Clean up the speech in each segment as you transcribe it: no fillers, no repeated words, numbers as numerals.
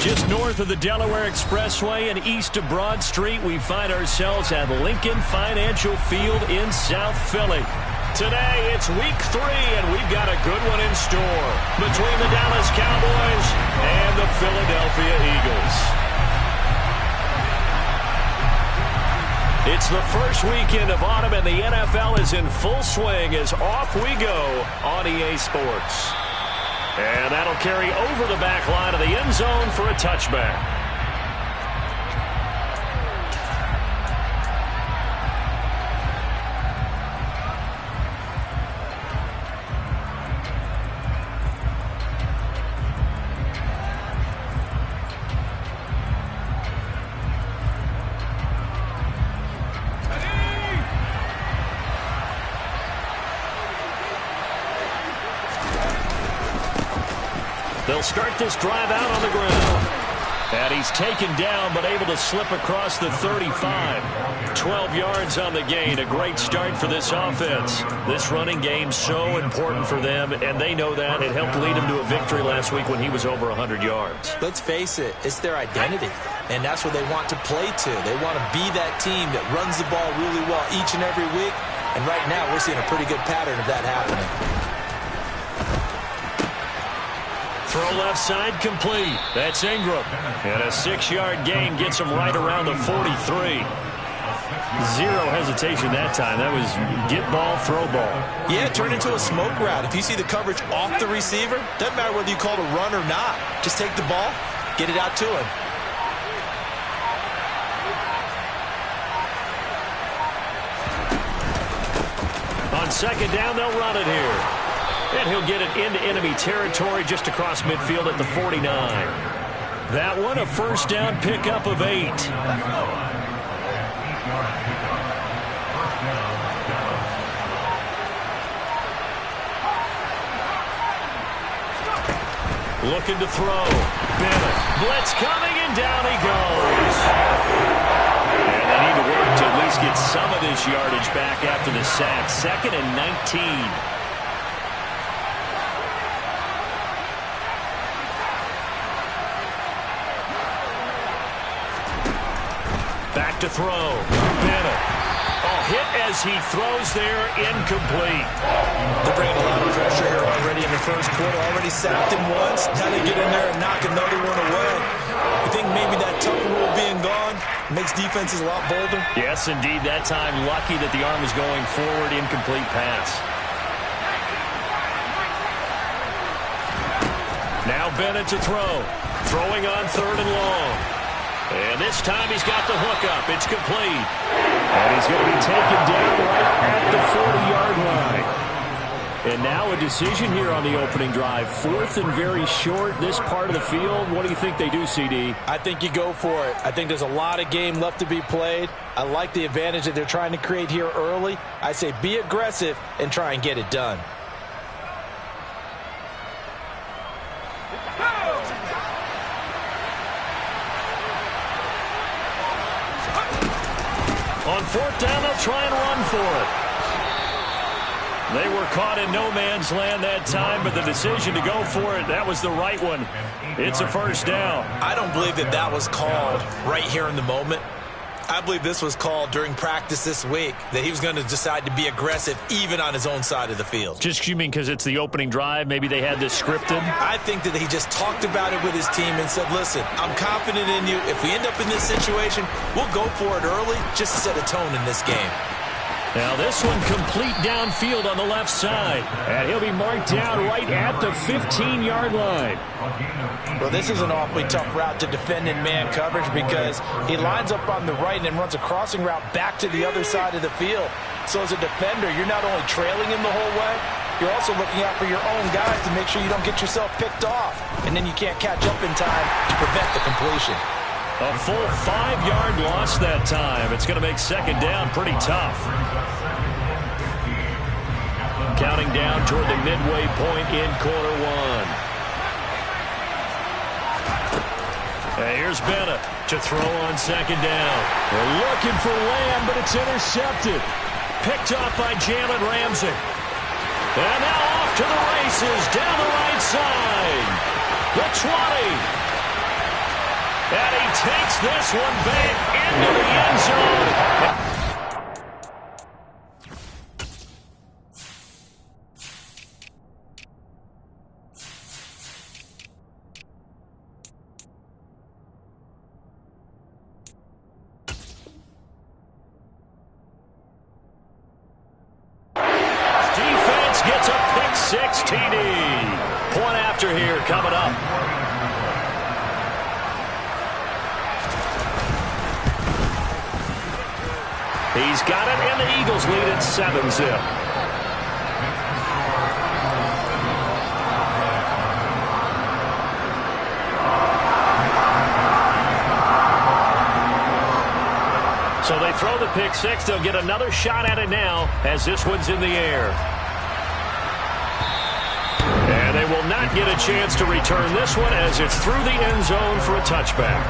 Just north of the Delaware Expressway and east of Broad Street, we find ourselves at Lincoln Financial Field in South Philly. Today, it's week 3, and we've got a good one in store between the Dallas Cowboys and the Philadelphia Eagles. It's the first weekend of autumn, and the NFL is in full swing as off we go on EA Sports. And that'll carry over the back line of the end zone for a touchback. They'll start this drive out on the ground. And he's taken down, but able to slip across the 35. 12 yards on the gain. A great start for this offense. This running game so important for them, and they know that. It helped lead him to a victory last week when he was over 100 yards. Let's face it, it's their identity, and that's what they want to play to. They want to be that team that runs the ball really well each and every week, and right now we're seeing a pretty good pattern of that happening. Throw left side complete. That's Ingram. And a 6-yard gain gets him right around the 43. Zero hesitation that time. That was get ball, throw ball. Yeah, it turned into a smoke route. If you see the coverage off the receiver, doesn't matter whether you call it a run or not. Just take the ball, get it out to him. On second down, they'll run it here. And he'll get it into enemy territory just across midfield at the 49. That one, a first down pickup of 8. Looking to throw. Bennett. Blitz coming, and down he goes. And they need to work to at least get some of this yardage back after the sack. 2nd and 19. Back to throw. Bennett. Oh, hit as he throws there, incomplete. They're bringing a lot of pressure here already in the first quarter. Already sacked him once. Now they get in there and knock another one away. I think maybe that Tucker rule being gone makes defenses a lot bolder. Yes, indeed. That time, lucky that the arm was going forward. Incomplete pass. Now Bennett to throw. Throwing on 3rd and long. And this time he's got the hook up. It's complete. And he's going to be taken down right at the 40-yard line. And now a decision here on the opening drive. 4th and very short, this part of the field. What do you think they do, CD? I think you go for it. I think there's a lot of game left to be played. I like the advantage that they're trying to create here early. I say be aggressive and try and get it done. On 4th down, they'll try and run for it. They were caught in no man's land that time, but the decision to go for it, that was the right one. It's a first down. I don't believe that that was called right here in the moment. I believe this was called during practice this week, that he was going to decide to be aggressive even on his own side of the field. Just you mean because it's the opening drive? Maybe they had this scripted? I think that he just talked about it with his team and said, listen, I'm confident in you. If we end up in this situation, we'll go for it early just to set a tone in this game. Now this one complete downfield on the left side. And he'll be marked down right at the 15-yard line. Well, this is an awfully tough route to defend in man coverage because he lines up on the right and then runs a crossing route back to the other side of the field. So as a defender, you're not only trailing him the whole way, you're also looking out for your own guys to make sure you don't get yourself picked off. And then you can't catch up in time to prevent the completion. A full 5-yard loss that time. It's going to make second down pretty tough. Counting down toward the midway point in quarter 1. And here's Bennett to throw on second down. They're looking for Lamb, but it's intercepted. Picked off by Jalen Ramsey. And now off to the races down the right side. The 20. Gets this one back into the end zone. Gets a pick-six TD. Point after here coming up. He's got it, and the Eagles lead at 7-zip. So they throw the pick-six. They'll get another shot at it now as this one's in the air. And they will not get a chance to return this one as it's through the end zone for a touchback.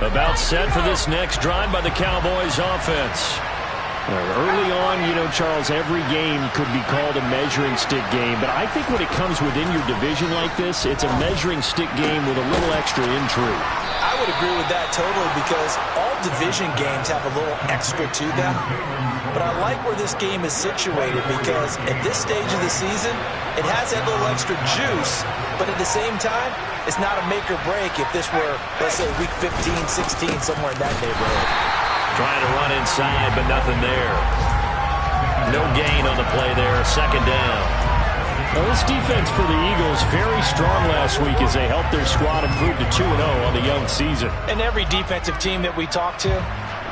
About set for this next drive by the Cowboys offense. Early on, you know, Charles, every game could be called a measuring stick game. But I think when it comes within your division like this, it's a measuring stick game with a little extra intrigue. I would agree with that totally because all division games have a little extra to them. But I like where this game is situated because at this stage of the season, it has that little extra juice. But at the same time, it's not a make or break if this were, let's say, week 15, 16, somewhere in that neighborhood. Trying to run inside, but nothing there. No gain on the play there. Second down. Well, this defense for the Eagles very strong last week as they helped their squad improve to 2-0 on the young season. And every defensive team that we talk to,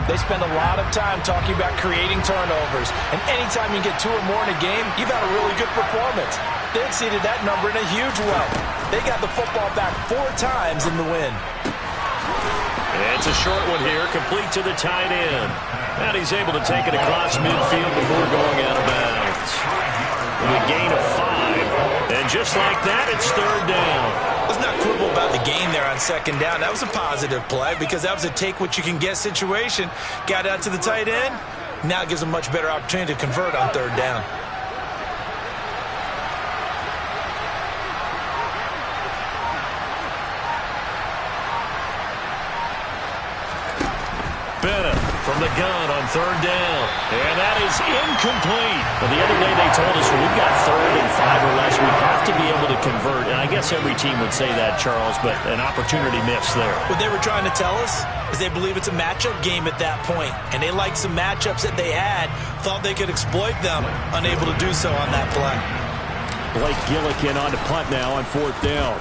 they spend a lot of time talking about creating turnovers. And anytime you get 2 or more in a game, you've had a really good performance. They exceeded that number in a huge way. They got the football back 4 times in the win. It's a short one here, complete to the tight end. And he's able to take it across midfield before going out of bounds. With a gain of 5. And just like that, it's third down. Let's not quibble about the gain there on second down. That was a positive play because that was a take-what-you-can-get situation. Got out to the tight end. Now it gives a much better opportunity to convert on third down. From the gun on third down. And that is incomplete. Well, the other day they told us when we've got third and 5 or less, we have to be able to convert. And I guess every team would say that, Charles, but an opportunity missed there. What they were trying to tell us is they believe it's a matchup game at that point. And they liked some matchups that they had, thought they could exploit them, unable to do so on that play. Blake Gillikin on to punt now on fourth down.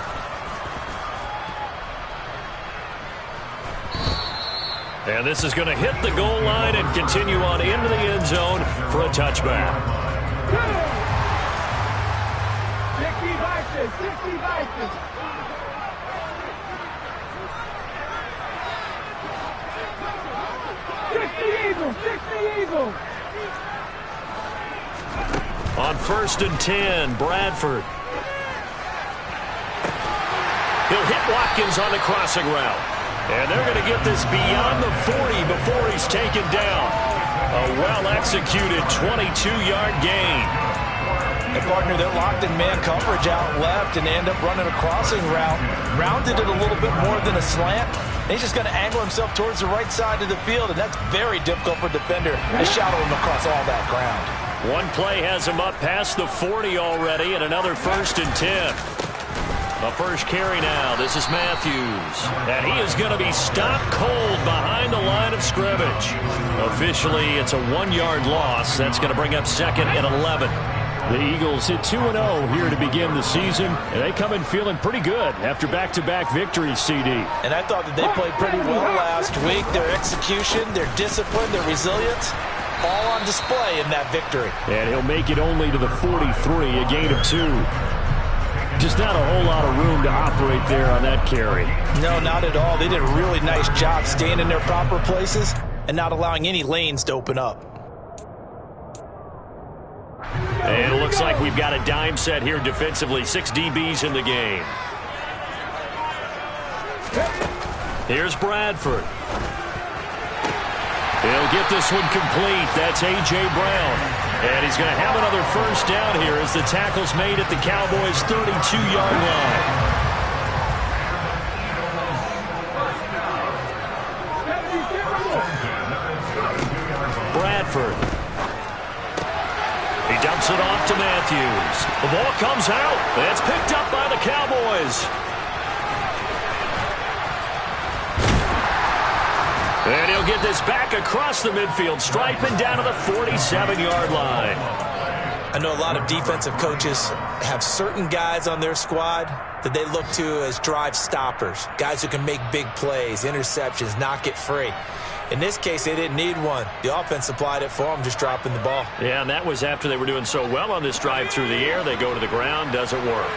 And this is going to hit the goal line and continue on into the end zone for a touchback. 60 Vikings, 60 Vikings. Eagles. On 1st and 10, Bradford. He'll hit Watkins on the crossing route. And they're going to get this beyond the 40 before he's taken down. A well-executed 22-yard gain. And, partner, they're locked in man coverage out left, and they end up running a crossing route. Rounded it a little bit more than a slant. And he's just going to angle himself towards the right side of the field, and that's very difficult for a defender to shadow him across all that ground. One play has him up past the 40 already, and another 1st and 10. The first carry now. This is Matthews. And he is going to be stopped cold behind the line of scrimmage. Officially, it's a 1-yard loss. That's going to bring up 2nd and 11. The Eagles hit 2-0 here to begin the season, and they come in feeling pretty good after back-to-back victories, CD. And I thought that they played pretty well last week. Their execution, their discipline, their resilience, all on display in that victory. And he'll make it only to the 43, a gain of 2. Just not a whole lot of room to operate there on that carry. No, not at all. They did a really nice job staying in their proper places and not allowing any lanes to open up. And it looks like we've got a dime set here defensively. 6 DBs in the game. Here's Bradford. He'll get this one complete. That's A.J. Brown. And he's going to have another first down here as the tackle's made at the Cowboys' 32-yard line. Bradford. He dumps it off to Matthews. The ball comes out. It's picked up by the Cowboys. And he'll get this back across the midfield stripe and down to the 47-yard line. I know a lot of defensive coaches have certain guys on their squad that they look to as drive stoppers, guys who can make big plays, interceptions, knock it free. In this case, they didn't need one. The offense supplied it for them, just dropping the ball. Yeah, and that was after they were doing so well on this drive through the air. They go to the ground, doesn't work.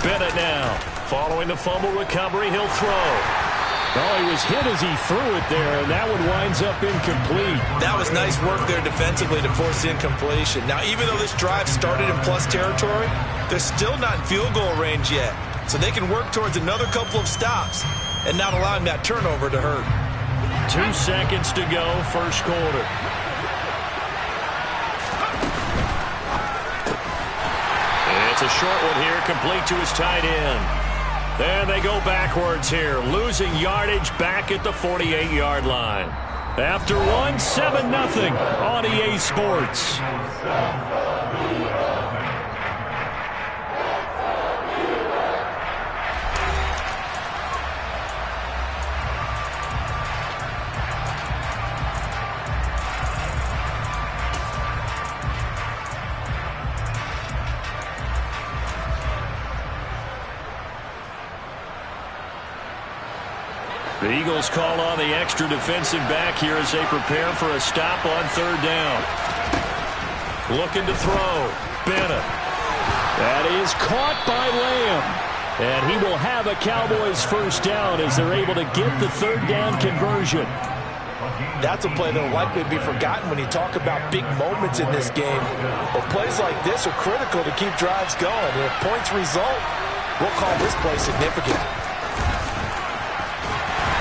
Bennett now. Following the fumble recovery, he'll throw. Oh, he was hit as he threw it there, and that one winds up incomplete. That was nice work there defensively to force the incompletion. Now, even though this drive started in plus territory, they're still not in field goal range yet. So they can work towards another couple of stops and not allowing that turnover to hurt. 2 seconds to go, first quarter. It's a short one here, complete to his tight end. And they go backwards here, losing yardage back at the 48-yard line. After one, 7-0 on EA Sports. The Eagles call on the extra defensive back here as they prepare for a stop on third down. Looking to throw. Bennett. That is caught by Lamb. And he will have a Cowboys first down as they're able to get the third down conversion. That's a play that will likely be forgotten when you talk about big moments in this game. But plays like this are critical to keep drives going. And if points result, we'll call this play significant.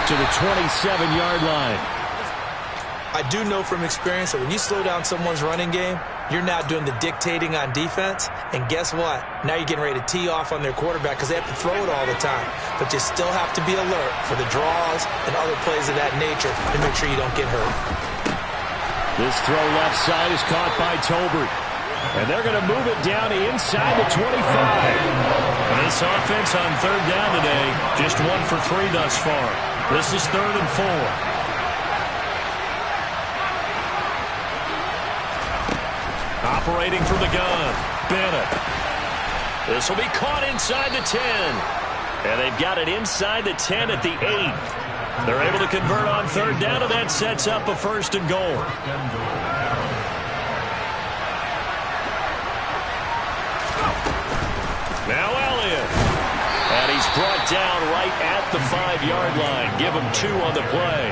To the 27-yard line. I do know from experience that when you slow down someone's running game, you're now doing the dictating on defense. And guess what? Now you're getting ready to tee off on their quarterback because they have to throw it all the time. But you still have to be alert for the draws and other plays of that nature to make sure you don't get hurt. This throw left side is caught by Tolbert. And they're going to move it down inside the 25. And this offense on third down today, just 1 for 3 thus far. This is 3rd and 4. Operating from the gun, Bennett. This will be caught inside the 10. And they've got it inside the 10 at the 8. They're able to convert on third down, and that sets up a 1st and goal. Now Elliott. And he's brought down right at the 5-yard line. Give him 2 on the play.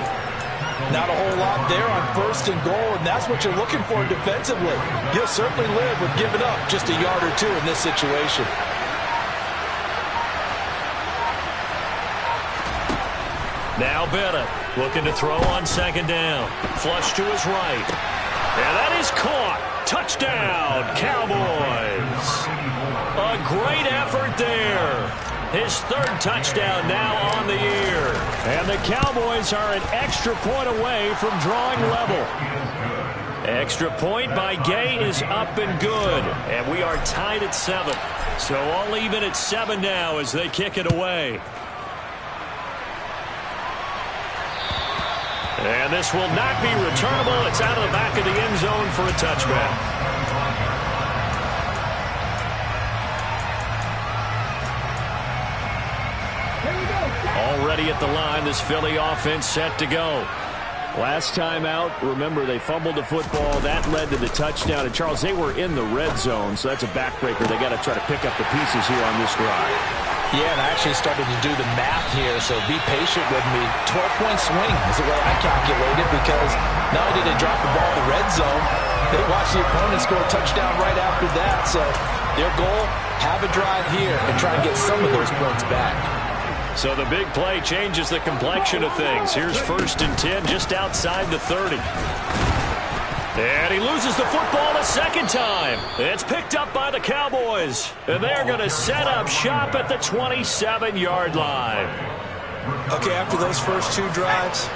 Not a whole lot there on 1st and goal, and that's what you're looking for defensively. You'll certainly live with giving up just a yard or 2 in this situation. Now Bennett looking to throw on 2nd down. Flush to his right. And that is caught. Touchdown, Cowboys. A great effort there. His 3rd touchdown now on the year. And the Cowboys are an extra point away from drawing level. Extra point by Gay is up and good. And we are tied at 7. So all even at 7 now as they kick it away. And this will not be returnable. It's out of the back of the end zone for a touchback. Already at the line, this Philly offense set to go. Last time out, remember, they fumbled the football. That led to the touchdown. And, Charles, they were in the red zone, so that's a backbreaker. They got to try to pick up the pieces here on this drive. Yeah, and I actually started to do the math here, so be patient with me. 12-point swing is the way I calculate it, because not only did they drop the ball in the red zone, they watched the opponent score a touchdown right after that. So their goal, have a drive here and try and get some of those points back. So the big play changes the complexion of things. Here's 1st and 10 just outside the 30. And he loses the football a second time. It's picked up by the Cowboys. And they're going to set up shop at the 27-yard line. Okay, after those first 2 drives,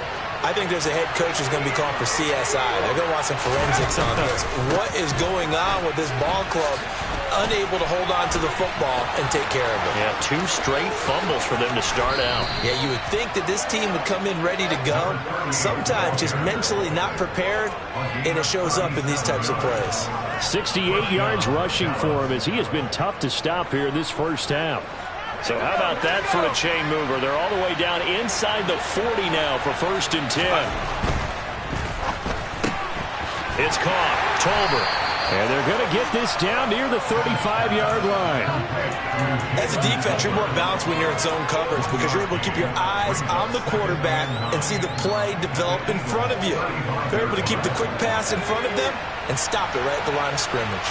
I think there's a head coach who's going to be calling for CSI. They're going to want some forensics on this. What is going on with this ball club? Unable to hold on to the football and take care of it. Yeah, 2 straight fumbles for them to start out. Yeah, you would think that this team would come in ready to go. Sometimes just mentally not prepared, and it shows up in these types of plays. 68 yards rushing for him as he has been tough to stop here this first half. So how about that for a chain mover? They're all the way down inside the 40 now for 1st and 10. It's caught. Tolbert. And they're going to get this down near the 35-yard line. As a defense, you're more balanced when you're in zone coverage because you're able to keep your eyes on the quarterback and see the play develop in front of you. They're able to keep the quick pass in front of them and stop it right at the line of scrimmage.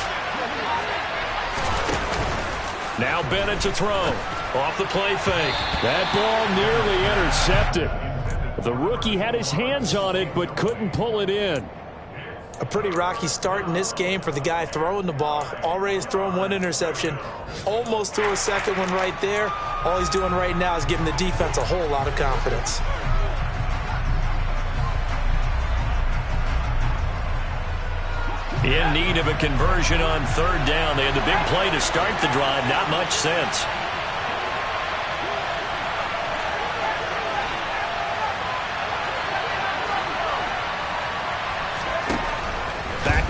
Now Bennett to throw. Off the play fake. That ball nearly intercepted. The rookie had his hands on it but couldn't pull it in. A pretty rocky start in this game for the guy throwing the ball. Already has thrown 1 interception. Almost threw a second one right there. All he's doing right now is giving the defense a whole lot of confidence. In need of a conversion on 3rd down. They had the big play to start the drive. Not much sense.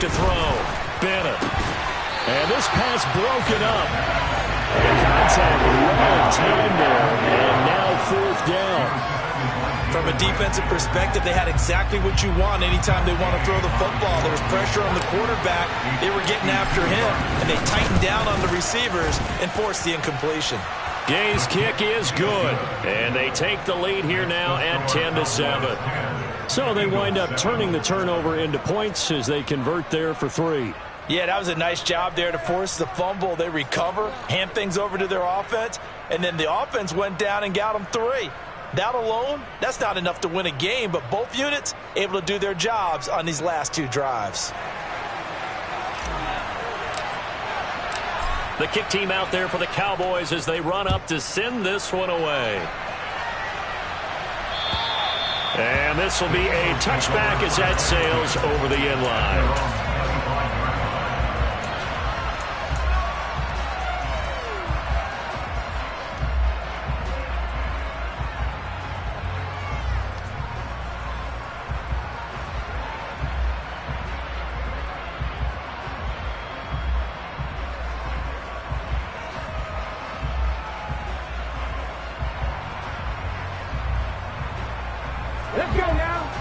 To throw. Bennett. And this pass broken up. And contact right of 10 there. And now 4th down. From a defensive perspective, they had exactly what you want anytime they want to throw the football. There was pressure on the quarterback. They were getting after him, and they tightened down on the receivers and forced the incompletion. Gay's kick is good. And they take the lead here now at 10-7. So they wind up turning the turnover into points as they convert there for 3. Yeah, that was a nice job there to force the fumble. They recover, hand things over to their offense, and then the offense went down and got them 3. That alone, that's not enough to win a game, but both units able to do their jobs on these last 2 drives. The kick team out there for the Cowboys as they run up to send this one away. And this will be a touchback as that sails over the end line.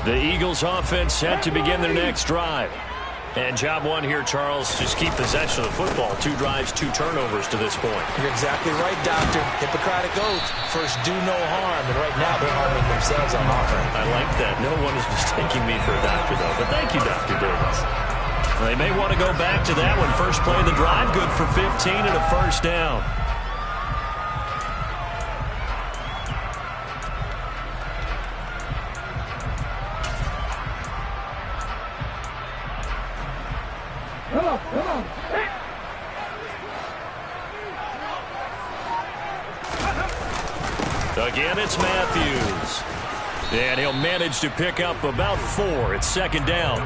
The Eagles offense set to begin their next drive. And job 1 here, Charles, just keep possession of the football. 2 drives, 2 turnovers to this point. You're exactly right, Doctor. Hippocratic oath. First, do no harm. And right now, they're harming themselves on offense. I like that. No one is mistaking me for a doctor, though. But thank you, Dr. Davis. They may want to go back to that one. First play of the drive, good for 15 and a 1st down. Again, it's Matthews. And he'll manage to pick up about 4. It's 2nd down.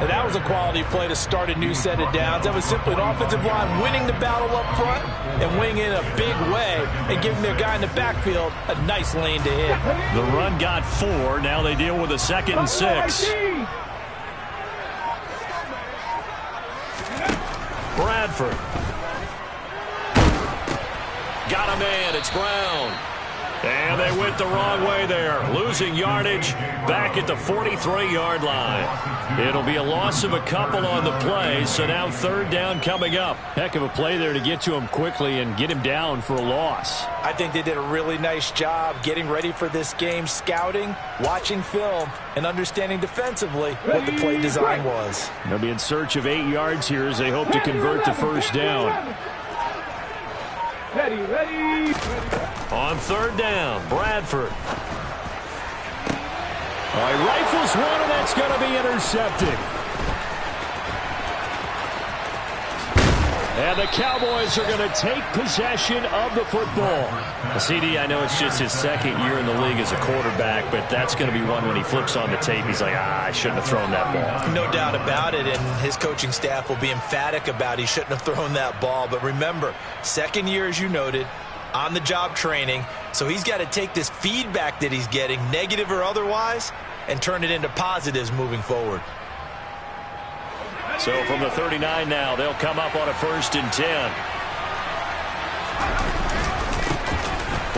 And that was a quality play to start a new set of downs. That was simply an offensive line winning the battle up front and winning in a big way and giving their guy in the backfield a nice lane to hit. The run got 4. Now they deal with a 2nd and 6. Bradford. Got a man. It's Brown. And they went the wrong way there, losing yardage back at the 43-yard line. It'll be a loss of a couple on the play, so now third down coming up. Heck of a play there to get to him quickly and get him down for a loss. I think they did a really nice job getting ready for this game, scouting, watching film, and understanding defensively what the play design was. They'll be in search of 8 yards here as they hope to convert the first down. Ready. On third down, Bradford. He rifles one, and that's going to be intercepted. And the Cowboys are going to take possession of the football. CD, I know it's just his second year in the league as a quarterback, but that's going to be one when he flips on the tape. He's like, I shouldn't have thrown that ball. No doubt about it, and his coaching staff will be emphatic about he shouldn't have thrown that ball. But remember, second year, as you noted, on-the-job training, so he's got to take this feedback that he's getting, negative or otherwise, and turn it into positives moving forward. So from the 39 now, they'll come up on a 1st and 10.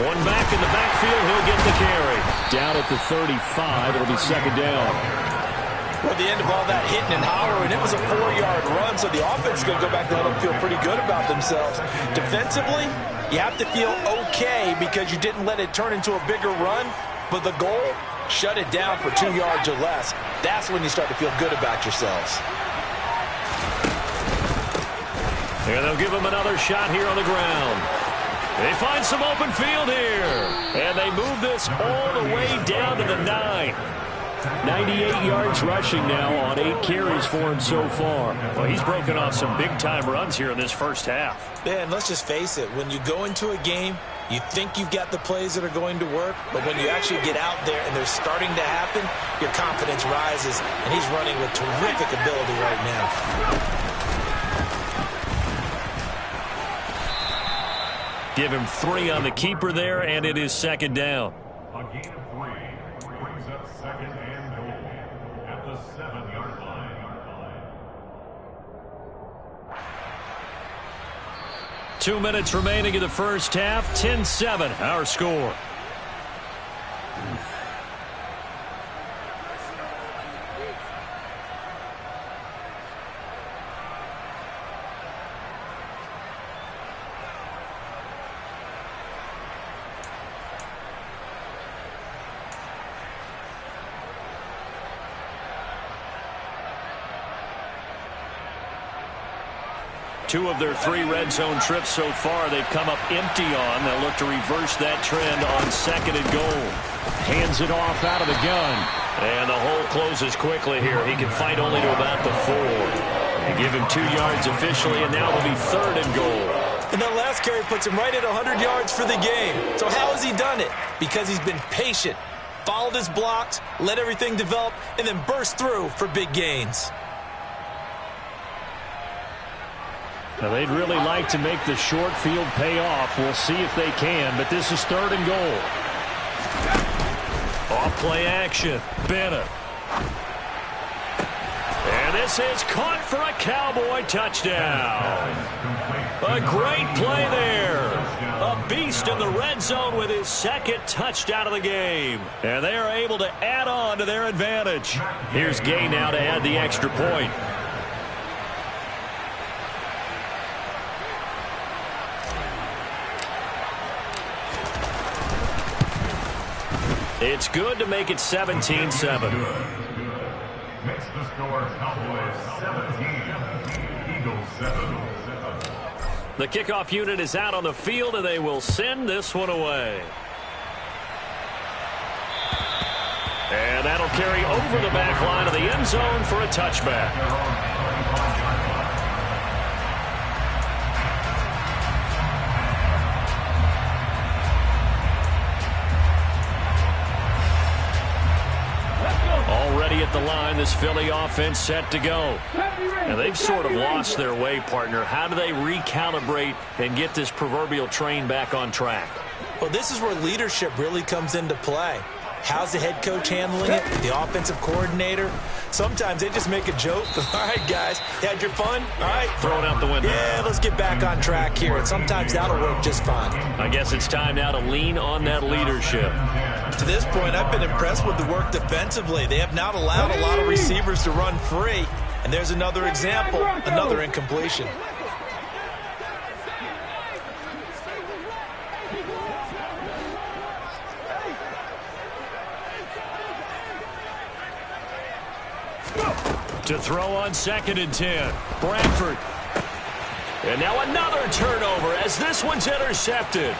One back in the backfield, he'll get the carry. Down at the 35, it'll be second down. Well, the end of all that hitting and hollering, it was a 4-yard run, so the offense is going to go back to let them feel pretty good about themselves. Defensively, you have to feel okay because you didn't let it turn into a bigger run, but the goal, shut it down for 2 yards or less. That's when you start to feel good about yourselves. And they'll give him another shot here on the ground. They find some open field here. And they move this all the way down to the 9. 98 yards rushing now on 8 carries for him so far. Well, he's broken off some big-time runs here in this first half. Yeah, and let's just face it. When you go into a game, you think you've got the plays that are going to work, but when you actually get out there and they're starting to happen, your confidence rises, and he's running with terrific ability right now. Give him 3 on the keeper there, and it is second down. A gain of 3 brings up second and goal at the 7-yard line. 2 minutes remaining in the first half. 10-7, our score. Two of their 3 red zone trips so far they've come up empty on. They'll look to reverse that trend on 2nd and goal. Hands it off out of the gun. And the hole closes quickly here. He can fight only to about the 4. They give him 2 yards officially, and now it'll be 3rd and goal. And that last carry puts him right at 100 yards for the game. So how has he done it? Because he's been patient, followed his blocks, let everything develop, and then burst through for big gains. Now, they'd really like to make the short field pay off. We'll see if they can, but this is 3rd and goal. Off play action. Bennett. And this is caught for a Cowboy touchdown. A great play there. A beast in the red zone with his 2nd touchdown of the game. And they are able to add on to their advantage. Here's Gay now to add the extra point. It's good to make it 17-7. Makes the score Cowboys 17, Eagles 7. The kickoff unit is out on the field, and they will send this one away. And that'll carry over the back line of the end zone for a touchback. Already at the line, this Philly offense set to go. And they've sort of lost their way, partner. How do they recalibrate and get this proverbial train back on track? Well, this is where leadership really comes into play. How's the head coach handling it? The offensive coordinator? Sometimes they just make a joke. All right, guys, you had your fun? All right. Throw it out the window. Yeah, let's get back on track here. And sometimes that'll work just fine. I guess it's time now to lean on that leadership. To this point, I've been impressed with the work defensively. They have not allowed a lot of receivers to run free. And there's another example, another incompletion. To throw on 2nd and 10. Bradford. And now another turnover as this one's intercepted.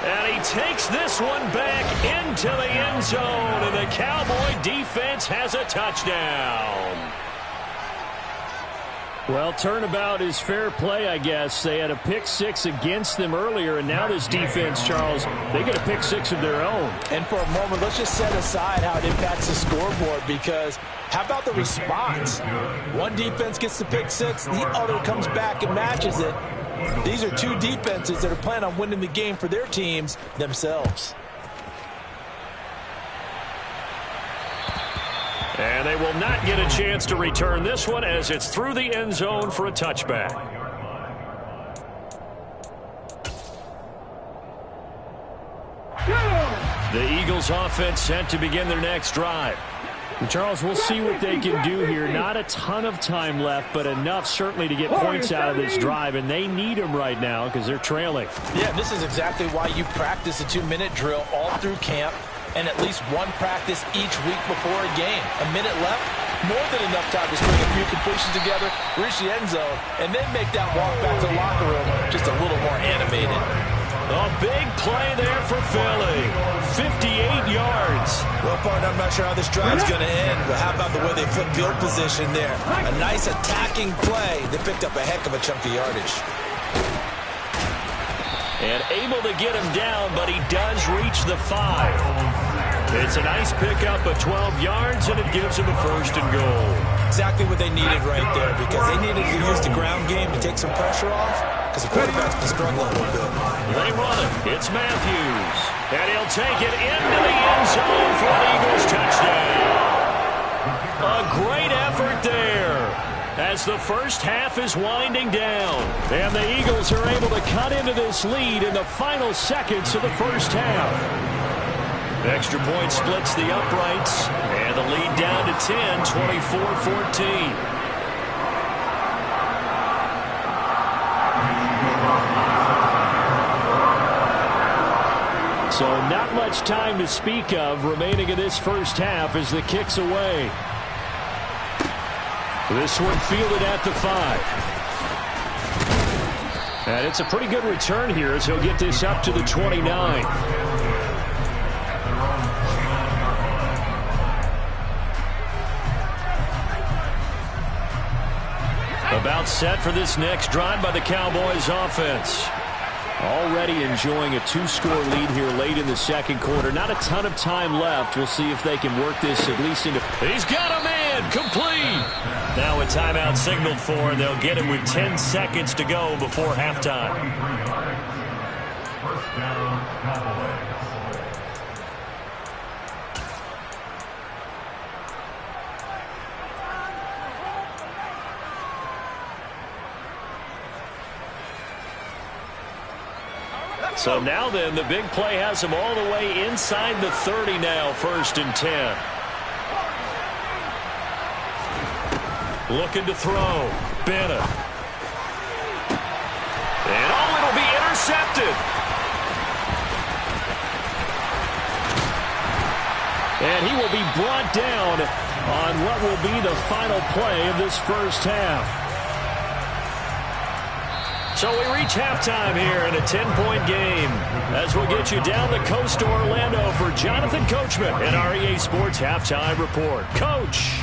And he takes this one back into the end zone, and the Cowboy defense has a touchdown. Well, turnabout is fair play, I guess. They had a pick six against them earlier, and now this defense, Charles, they get a pick six of their own. And for a moment, let's just set aside how it impacts the scoreboard, because how about the response? One defense gets the pick six, the other comes back and matches it. These are two defenses that are planning on winning the game for their teams themselves. And they will not get a chance to return this one as it's through the end zone for a touchback. The Eagles offense set to begin their next drive. And Charles, we'll see what they can do here. Not a ton of time left, but enough certainly to get points out of this drive, and they need them right now because they're trailing. Yeah, this is exactly why you practice a 2-minute drill all through camp, and at least one practice each week before a game. A minute left, more than enough time to string a few completions together, reach the end zone, and then make that walk back to the locker room just a little more animated. A big play there for Philly. 58 yards. Well, partner, I'm not sure how this drive's going to end, but how about the way they flip field position there? A nice attacking play that picked up a heck of a chunk of yardage. And able to get him down, but he does reach the 5. It's a nice pickup of 12 yards, and it gives him a 1st and goal. Exactly what they needed right there, because they needed to use the ground game to take some pressure off, because the quarterback's been struggling a little bit. They run it. It's Matthews. And he'll take it into the end zone for an Eagles touchdown. A great effort there as the first half is winding down. And the Eagles are able to cut into this lead in the final seconds of the first half. Extra point splits the uprights, and the lead down to 10, 24-14. So not much time to speak of remaining in this first half as the kick's away. This one fielded at the 5. And it's a pretty good return here as he'll get this up to the 29. About set for this next drive by the Cowboys offense. Already enjoying a 2-score lead here late in the second quarter. Not a ton of time left. We'll see if they can work this at least into... He's got a man complete. Now a timeout signaled for, and they'll get him with 10 seconds to go before halftime. First down, Cowboys. So now then, the big play has him all the way inside the 30 now, 1st and 10. Looking to throw. Bennett. And it'll be intercepted. And he will be brought down on what will be the final play of this first half. So we reach halftime here in a 10-point game as we'll get you down the coast to Orlando for Jonathan Coachman at our EA Sports Halftime Report. Coach.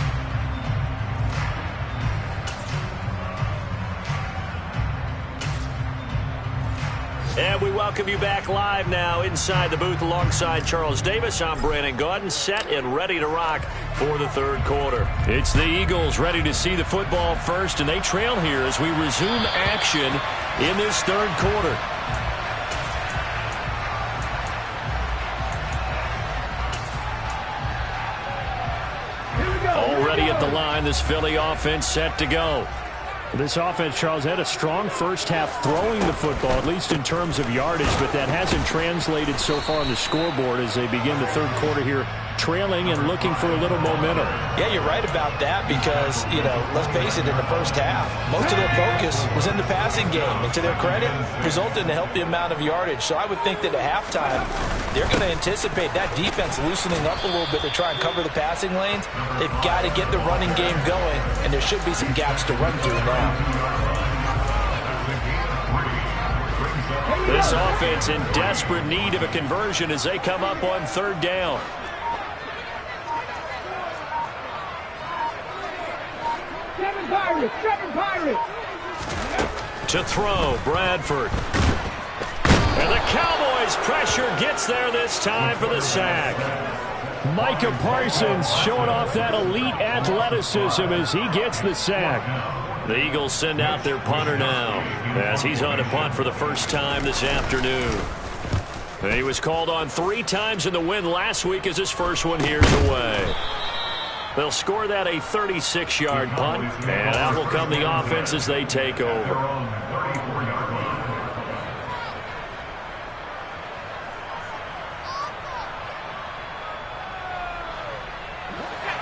And we welcome you back live now inside the booth alongside Charles Davis. I'm Brandon Gaudin, set and ready to rock for the third quarter. It's the Eagles ready to see the football first, and they trail here as we resume action in this third quarter. at the line. This Philly offense set to go. This offense, Charles, had a strong first half throwing the football, at least in terms of yardage, but that hasn't translated so far on the scoreboard as they begin the third quarter here, trailing and looking for a little momentum. Yeah, you're right about that because, let's face it, in the first half, most of their focus was in the passing game. And to their credit, resulted in a healthy amount of yardage. So I would think that at halftime, they're going to anticipate that defense loosening up a little bit to try and cover the passing lanes. They've got to get the running game going, and there should be some gaps to run through now. This offense in desperate need of a conversion as they come up on third down. Seven Pirates. To throw, Bradford. And the Cowboys' pressure gets there this time for the sack. Micah Parsons showing off that elite athleticism as he gets the sack. The Eagles send out their punter now as he's on a punt for the first time this afternoon. He was called on 3 times in the win last week as his first one here's away. They'll score that a 36-yard punt, and out will come the offense as they take over.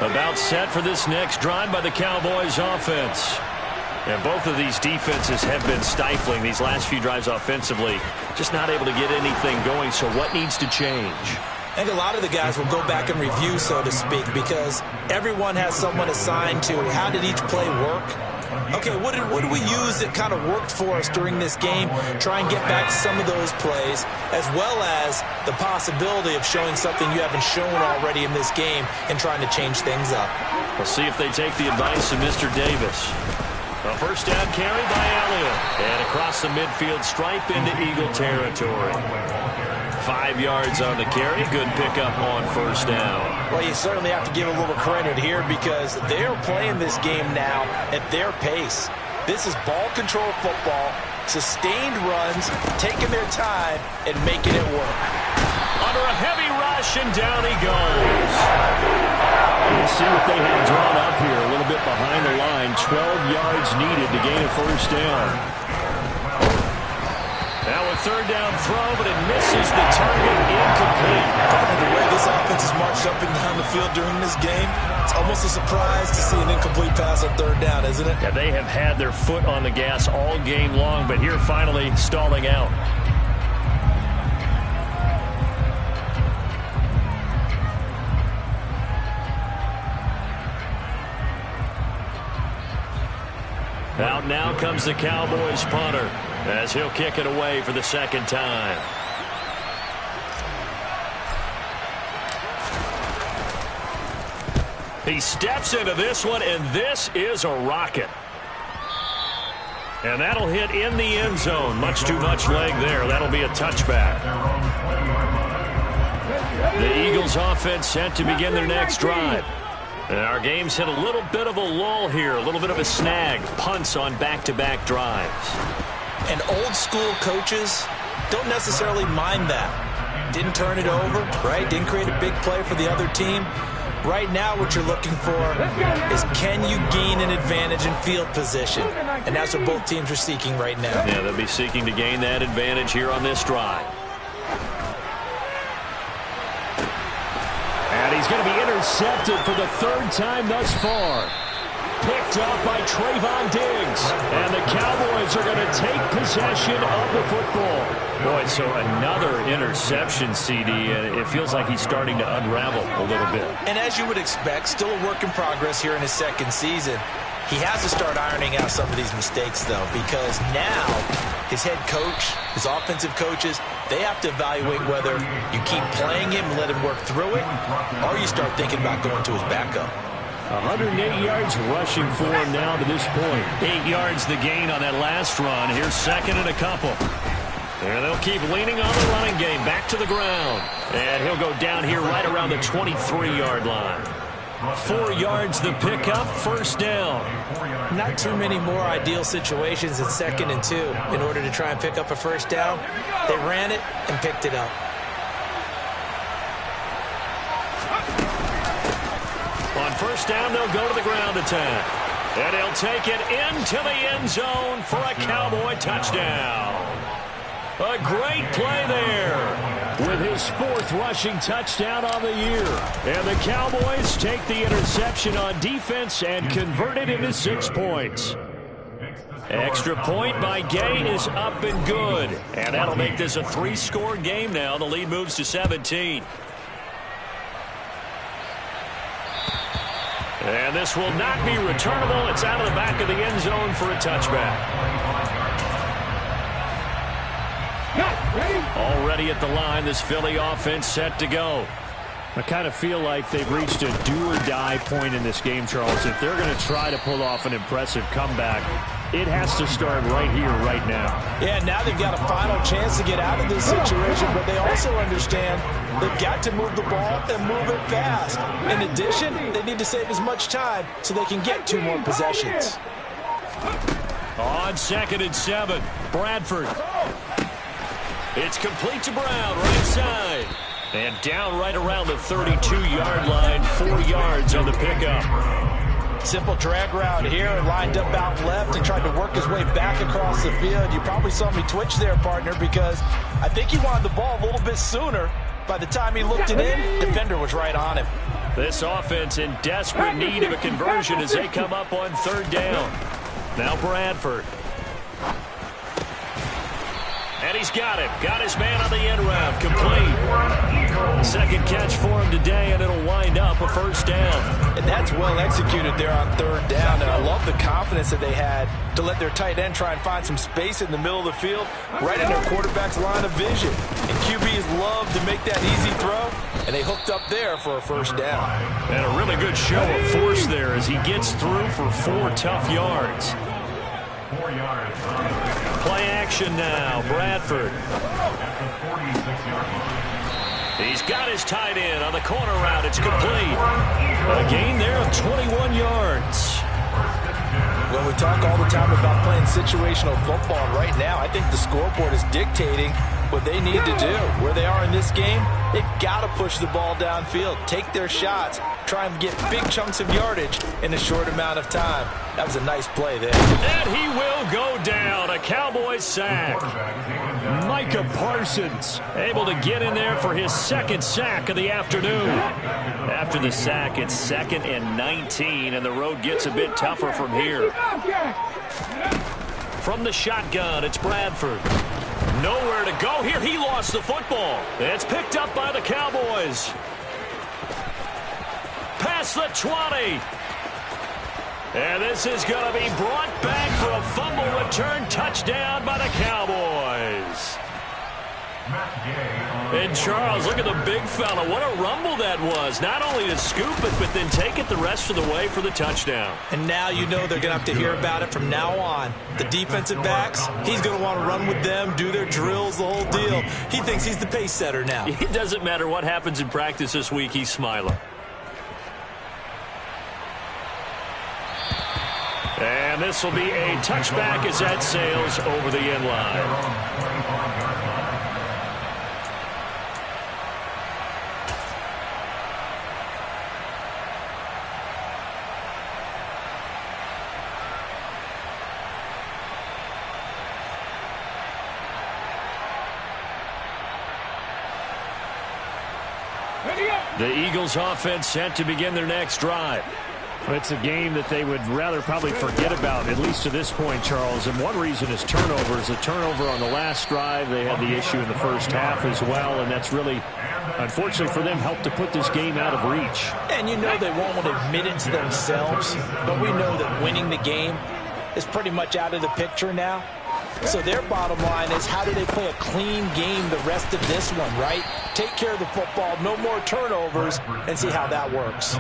About set for this next drive by the Cowboys offense. And both of these defenses have been stifling these last few drives offensively. Just not able to get anything going, so what needs to change? I think a lot of the guys will go back and review, so to speak, because everyone has someone assigned to how did each play work. Okay, what did we use that kind of worked for us during this game? Try and get back to some of those plays, as well as the possibility of showing something you haven't shown already in this game and trying to change things up. We'll see if they take the advice of Mr. Davis. A first down carry by Elliott. And across the midfield stripe into Eagle territory. 5 yards on the carry. Good pickup on first down. Well, you certainly have to give a little credit here because they're playing this game now at their pace. This is ball control football, sustained runs, taking their time and making it work. Under a heavy rush, and down he goes. We'll see what they have drawn up here. A little bit behind the line. 12 yards needed to gain a first down. Now a third down throw, but it misses the target, incomplete. The way this offense has marched up and down the field during this game, it's almost a surprise to see an incomplete pass on third down, isn't it? Yeah, they have had their foot on the gas all game long, but here finally stalling out. Out now comes the Cowboys punter as he'll kick it away for the second time. He steps into this one, and this is a rocket. And that'll hit in the end zone. Much too much leg there. That'll be a touchback. The Eagles offense set to begin their next drive. And our game's hit a little bit of a lull here, a little bit of a snag. Punts on back-to-back drives. And old-school coaches don't necessarily mind that. Didn't turn it over, right? Didn't create a big play for the other team. Right now what you're looking for is can you gain an advantage in field position? And that's what both teams are seeking right now. Yeah, they'll be seeking to gain that advantage here on this drive. And he's going to be intercepted for the third time thus far. Picked up by Trayvon Diggs. And the Cowboys are going to take possession of the football. Boy, so another interception, CD, and it feels like he's starting to unravel a little bit. And as you would expect, still a work in progress here in his second season. He has to start ironing out some of these mistakes, though, because now his head coach, his offensive coaches, they have to evaluate whether you keep playing him and let him work through it, or you start thinking about going to his backup. 108 yards rushing for him now to this point. 8 yards the gain on that last run. Here's second and a couple. And they'll keep leaning on the running game. Back to the ground. And he'll go down here right around the 23-yard line. 4 yards the pickup, first down. Not too many more ideal situations at 2nd and 2 in order to try and pick up a first down. They ran it and picked it up. On first down, they'll go to the ground attack. And he'll take it into the end zone for a Cowboy touchdown. A great play there. With his 4th rushing touchdown on the year. And the Cowboys take the interception on defense and convert it into 6 points. Extra point by Gay is up and good. And that'll make this a 3-score game now. The lead moves to 17. And this will not be returnable. It's out of the back of the end zone for a touchback. Already at the line, this Philly offense set to go. I kind of feel like they've reached a do-or-die point in this game, Charles. If they're going to try to pull off an impressive comeback, it has to start right here, right now. Yeah, now they've got a final chance to get out of this situation, but they also understand they've got to move the ball and move it fast. In addition, they need to save as much time so they can get 2 more possessions. On 2nd and 7, Bradford. It's complete to Brown, right side. And down right around the 32-yard line, 4 yards on the pickup. Simple drag route here, lined up out left and tried to work his way back across the field. You probably saw me twitch there, partner, because I think he wanted the ball a little bit sooner. By the time he looked it in, defender was right on him. This offense in desperate need of a conversion as they come up on 3rd down. Now Bradford. And he's got him. Got his man on the end route. Complete. Second catch for him today, and it'll wind up a 1st down. And that's well executed there on 3rd down. And I love the confidence that they had to let their tight end try and find some space in the middle of the field, right in their quarterback's line of vision. And QBs love to make that easy throw, and they hooked up there for a 1st down. And a really good show of force there as he gets through for 4 tough yards. 4 yards. Play action now, Bradford. He's got his tight end on the corner route. It's complete. A gain there of 21 yards. Well, we talk all the time about playing situational football. Right now, I think the scoreboard is dictating what they need to do. Where they are in this game, they've got to push the ball downfield, take their shots, try and get big chunks of yardage in a short amount of time. That was a nice play there. And he will go down. A Cowboys sack. Micah Parsons able to get in there for his 2nd sack of the afternoon. After the sack, it's 2nd and 19, and the road gets a bit tougher from here. From the shotgun, it's Bradford. Nowhere to go here. He lost the football. It's picked up by the Cowboys. Past the 20. And this is going to be brought back for a fumble return touchdown by the Cowboys. And Charles, look at the big fella. What a rumble that was. Not only to scoop it, but then take it the rest of the way for the touchdown. And now you know they're going to have to hear about it from now on. The defensive backs, he's going to want to run with them, do their drills, the whole deal. He thinks he's the pace setter now. It doesn't matter what happens in practice this week, he's smiling. And this will be a touchback as that sails over the end line. The Eagles offense set to begin their next drive. It's a game that they would rather probably forget about, at least to this point, Charles. And one reason is turnovers. A turnover on the last drive. They had the issue in the first half as well, and that's really, unfortunately for them, helped to put this game out of reach. And you know they won't want to admit it to themselves, but we know that winning the game is pretty much out of the picture now. So their bottom line is, how do they play a clean game the rest of this one, right? Take care of the football, no more turnovers, and see how that works.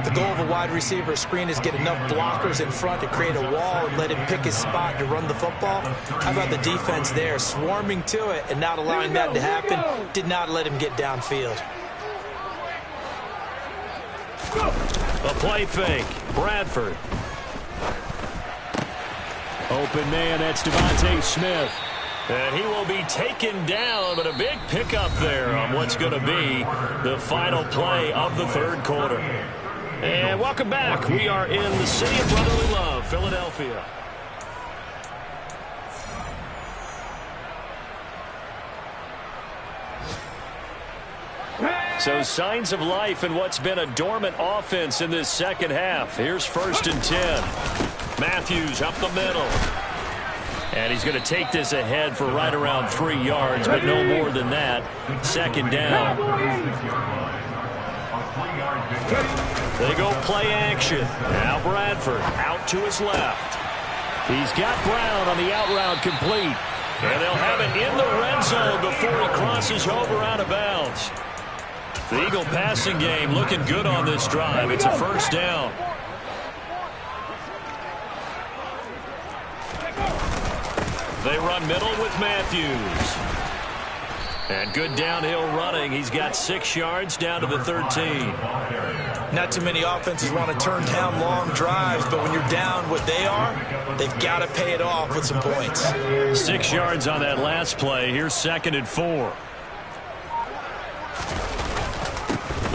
The goal of a wide receiver screen is get enough blockers in front to create a wall and let him pick his spot to run the football. How about the defense there, swarming to it and not allowing that to happen? Did not let him get downfield. A play fake. Bradford. Open man, that's Devontae Smith. And he will be taken down, but a big pickup there on what's going to be the final play of the third quarter. And welcome back. We are in the city of brotherly love, Philadelphia. So signs of life in what's been a dormant offense in this second half. Here's 1st and 10. Matthews up the middle. And he's going to take this ahead for right around 3 yards, but no more than that. 2nd down. They go play action. Now Bradford out to his left. He's got Brown on the out route complete. And they'll have it in the red zone before he crosses over out of bounds. The Eagle passing game looking good on this drive. It's a 1st down. They run middle with Matthews. And good downhill running. He's got 6 yards down to the 13. Not too many offenses want to turn down long drives, but when you're down what they are, they've got to pay it off with some points. 6 yards on that last play. Here's 2nd and 4.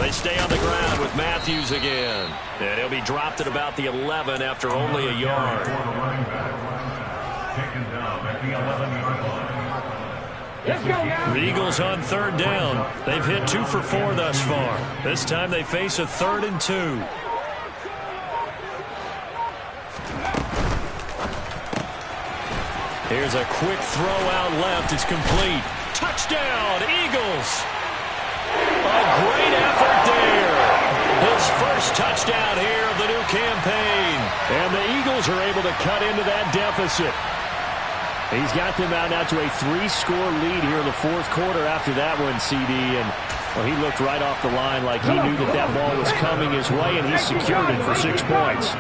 They stay on the ground with Matthews again. And he'll be dropped at about the 11 after only a yard. The Eagles on 3rd down. They've hit 2 for 4 thus far. This time they face a 3rd and 2. Here's a quick throw out left. It's complete. Touchdown, Eagles! A great effort there. His first touchdown here of the new campaign. And the Eagles are able to cut into that deficit. He's got them out now to a 3-score lead here in the 4th quarter after that one, CD. And well, he looked right off the line like he knew that that ball was coming his way, and he secured it for 6 points.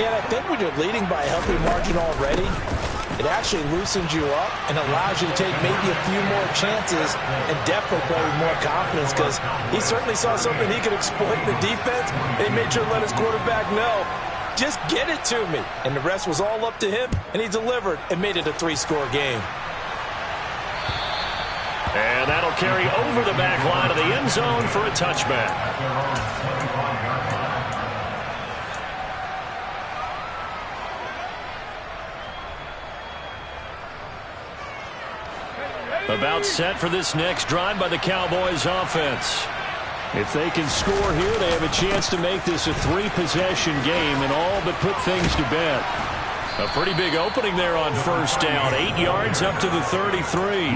Yeah, I think when you're leading by a healthy margin already, it actually loosens you up and allows you to take maybe a few more chances and definitely play with more confidence, because he certainly saw something he could exploit in the defense. They made sure to let his quarterback know, just get it to me. And the rest was all up to him, and he delivered and made it a 3-score game. And that'll carry over the back line of the end zone for a touchback. About set for this next drive by the Cowboys offense. If they can score here, they have a chance to make this a 3-possession game and all but put things to bed. A pretty big opening there on 1st down. 8 yards up to the 33.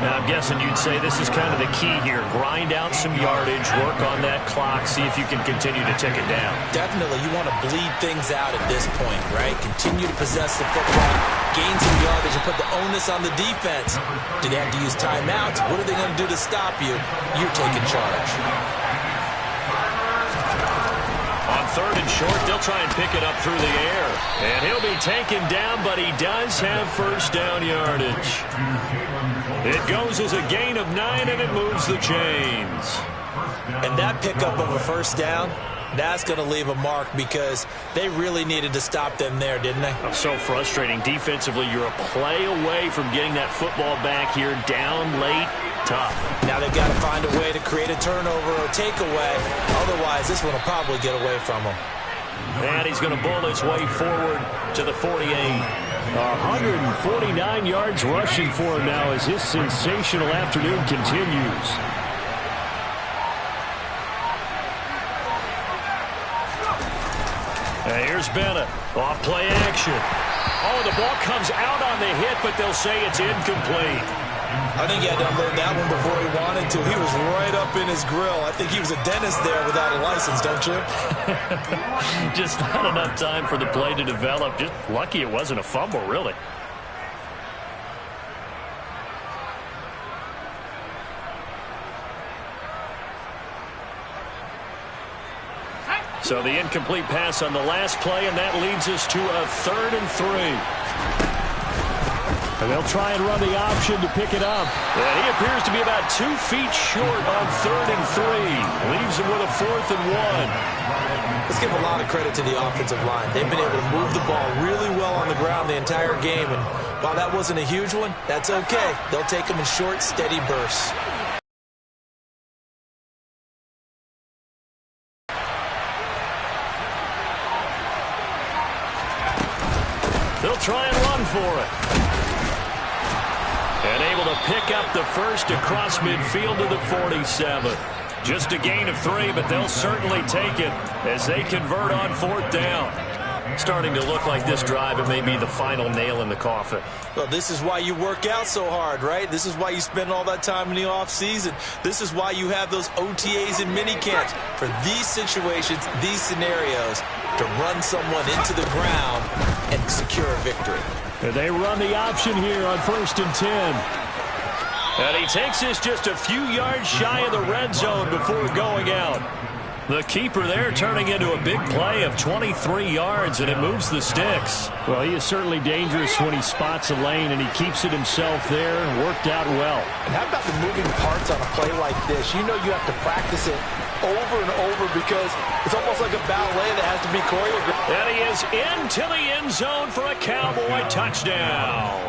Now, I'm guessing you'd say this is kind of the key here. Grind out some yardage, work on that clock, see if you can continue to tick it down. Definitely. You want to bleed things out at this point, right? Continue to possess the football, gain some yardage, and put the onus on the defense. Do they have to use timeouts? What are they going to do to stop you? You're taking charge. On 3rd and short, they'll try and pick it up through the air. And he'll be taken down, but he does have 1st down yardage. It goes as a gain of 9, and it moves the chains. And that pickup of a 1st down, that's going to leave a mark, because they really needed to stop them there, didn't they? So frustrating. Defensively, you're a play away from getting that football back here, down late. Tough. Now they've got to find a way to create a turnover or takeaway. Otherwise, this one will probably get away from him. And he's going to bull his way forward to the 48. 149 yards rushing for him now as his sensational afternoon continues. And here's Bennett. Off play action. Oh, the ball comes out on the hit, but they'll say it's incomplete. I think he had to unload that one before he wanted to. He was right up in his grill. I think he was a dentist there without a license, don't you? Just not enough time for the play to develop. Just lucky it wasn't a fumble, really. So the incomplete pass on the last play, and that leads us to a 3rd and 3. And they'll try and run the option to pick it up. And he appears to be about 2 feet short on 3rd and 3. Leaves him with a 4th and 1. Let's give a lot of credit to the offensive line. They've been able to move the ball really well on the ground the entire game. And while that wasn't a huge one, that's okay. They'll take them in short, steady bursts. try and run for it. And able to pick up the first across midfield to the 47. Just a gain of 3, but they'll certainly take it as they convert on 4th down. Starting to look like this drive, it may be the final nail in the coffin. Well, this is why you work out so hard, right? This is why you spend all that time in the offseason. This is why you have those OTAs and mini camps. For these situations, these scenarios, to run someone into the ground and secure a victory. And they run the option here on 1st and 10. And he takes this just a few yards shy of the red zone before going out. The keeper there turning into a big play of 23 yards, and it moves the sticks. Well, he is certainly dangerous when he spots a lane, and he keeps it himself there and worked out well. And how about the moving parts on a play like this? You know you have to practice it over and over because it's almost like a ballet that has to be choreographed. And he is into the end zone for a Cowboy touchdown.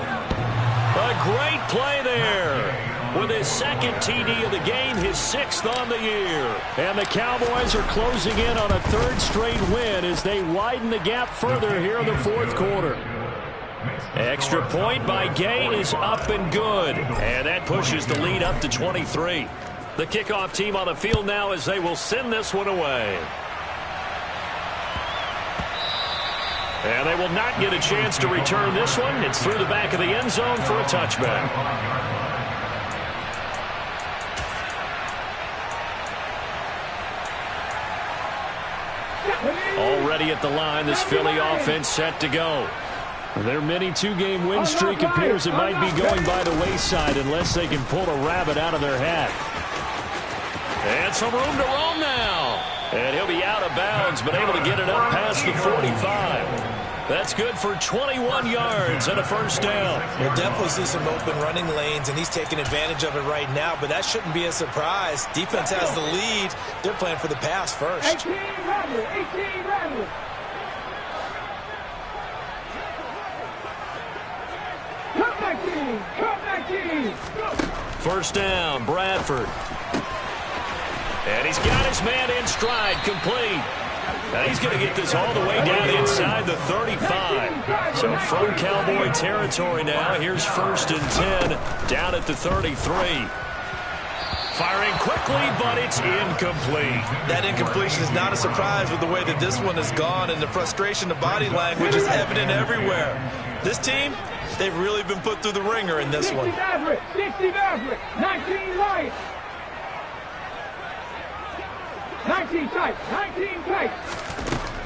A great play there. With his 2nd TD of the game, his 6th on the year. And the Cowboys are closing in on a 3rd straight win as they widen the gap further here in the 4th quarter. Extra point by Gain is up and good. And that pushes the lead up to 23. The kickoff team on the field now as they will send this one away. And they will not get a chance to return this one. It's through the back of the end zone for a touchback. Already at the line, this Philly offense set to go. Their mini 2-game win streak appears it might be going by the wayside unless they can pull a rabbit out of their hat. And some room to roam now. And he'll be out of bounds, but able to get it up past the 45. That's good for 21 yards and a 1st down. We'll definitely see some open running lanes, and he's taking advantage of it right now, but that shouldn't be a surprise. Defense has the lead. They're playing for the pass first. 18 Rebel. Come back team. 1st down, Bradford. And he's got his man in stride, complete. Now he's going to get this all the way down inside the 35. So from Cowboy territory now, here's 1st and 10 down at the 33. Firing quickly, but it's incomplete. That incompletion is not a surprise with the way that this one has gone, and the frustration, the body language is evident everywhere. This team, they've really been put through the ringer in this one. 60 Maverick, 19 Lions. 19 tight, 19 tight.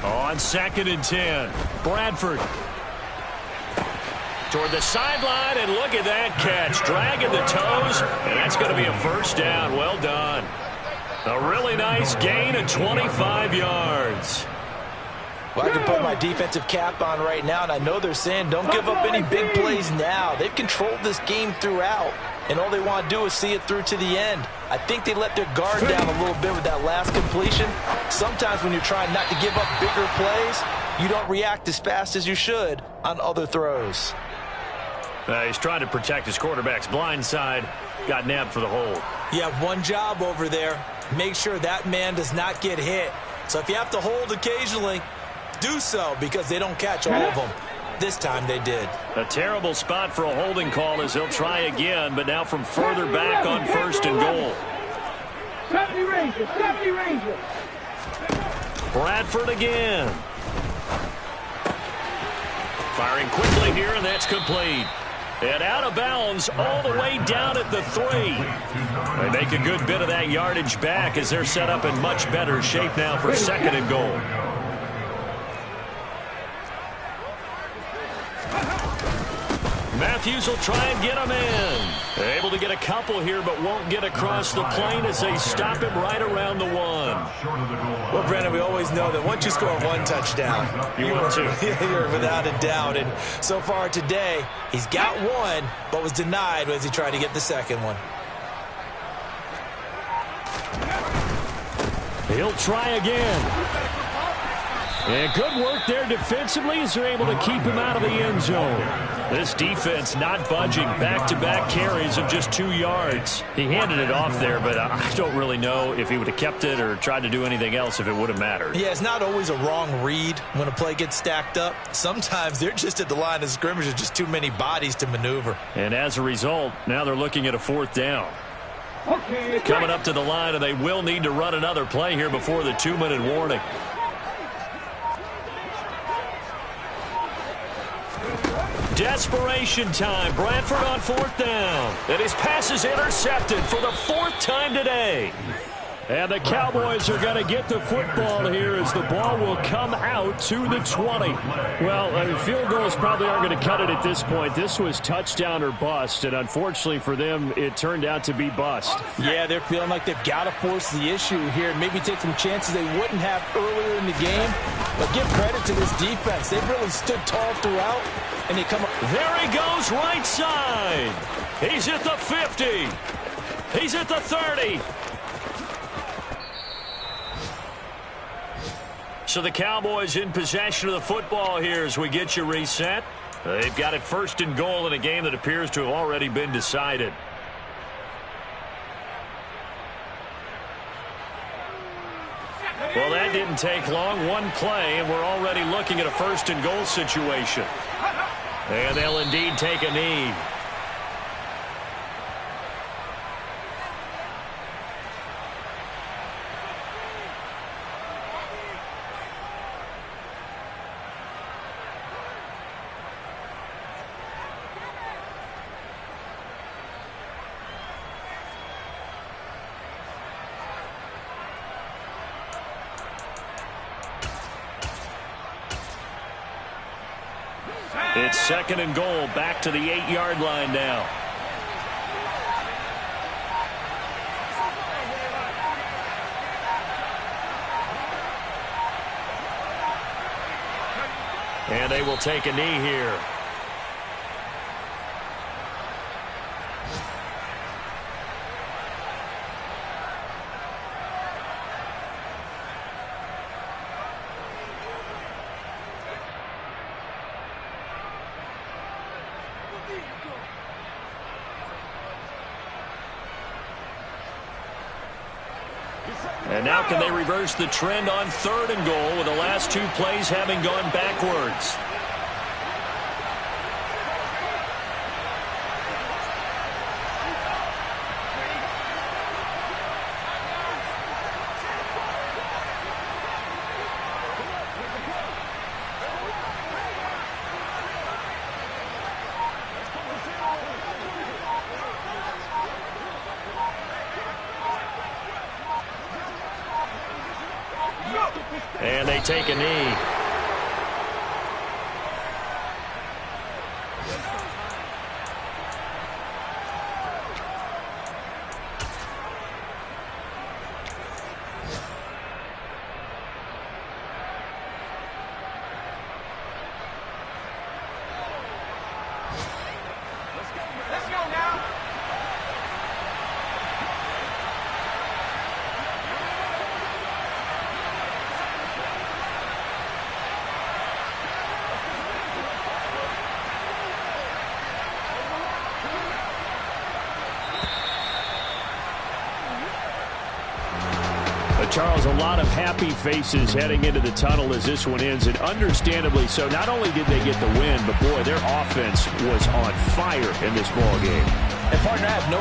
On 2nd and 10, Bradford. Toward the sideline, and look at that catch. Dragging the toes, and that's going to be a 1st down. Well done. A really nice gain of 25 yards. Well, I can put my defensive cap on right now, and I know they're saying don't give up any big plays now. They've controlled this game throughout, and all they want to do is see it through to the end. I think they let their guard down a little bit with that last completion. Sometimes when you're trying not to give up bigger plays, you don't react as fast as you should on other throws. He's trying to protect his quarterback's blind side. Got nabbed for the hold. You have one job over there. Make sure that man does not get hit. So if you have to hold occasionally, do so, because they don't catch all of them. This time they did. A terrible spot for a holding call as he'll try again, but now from further back on 1st and goal. 70 Rangers. Bradford again. Firing quickly here, and that's complete. And out of bounds all the way down at the 3. They make a good bit of that yardage back as they're set up in much better shape now for 2nd and goal. Matthews will try and get him in. They're able to get a couple here, but won't get across the plane as they stop him right around the 1. Well, Brandon, we always know that once you score one touchdown, you win 2. You're without a doubt. And so far today, he's got one, but was denied as he tried to get the 2nd one. He'll try again. And good work there defensively as they're able to keep him out of the end zone. This defense not budging. Back-to-back carries of just 2 yards. He handed it off there, but I don't really know if he would have kept it or tried to do anything else if it would have mattered. Yeah, it's not always a wrong read when a play gets stacked up. Sometimes they're just at the line of scrimmage. There's just too many bodies to maneuver. And as a result, now they're looking at a 4th down. Coming up to the line, and they will need to run another play here before the 2-minute warning. Desperation time. Bradford on 4th down. And his pass is intercepted for the 4th time today. And the Cowboys are going to get the football here as the ball will come out to the 20. Well, field goals probably aren't going to cut it at this point. This was touchdown or bust, and unfortunately for them, it turned out to be bust. Yeah, they're feeling like they've got to force the issue here and maybe take some chances they wouldn't have earlier in the game. But give credit to this defense. They've really stood tall throughout, and they come up. There he goes, right side. He's at the 50. He's at the 30. So the Cowboys in possession of the football here as we get you reset. They've got it 1st and goal in a game that appears to have already been decided. Well, that didn't take long. 1 play, and we're already looking at a 1st and goal situation. And they'll indeed take a knee. It's 2nd and goal, back to the 8-yard line now. And they will take a knee here. And now can they reverse the trend on 3rd and goal with the last 2 plays having gone backwards? And they take a knee. Let's go now. Charles, a lot of happy faces heading into the tunnel as this one ends, and understandably so. Not only did they get the win, but boy, their offense was on fire in this ball game. And partner, I have no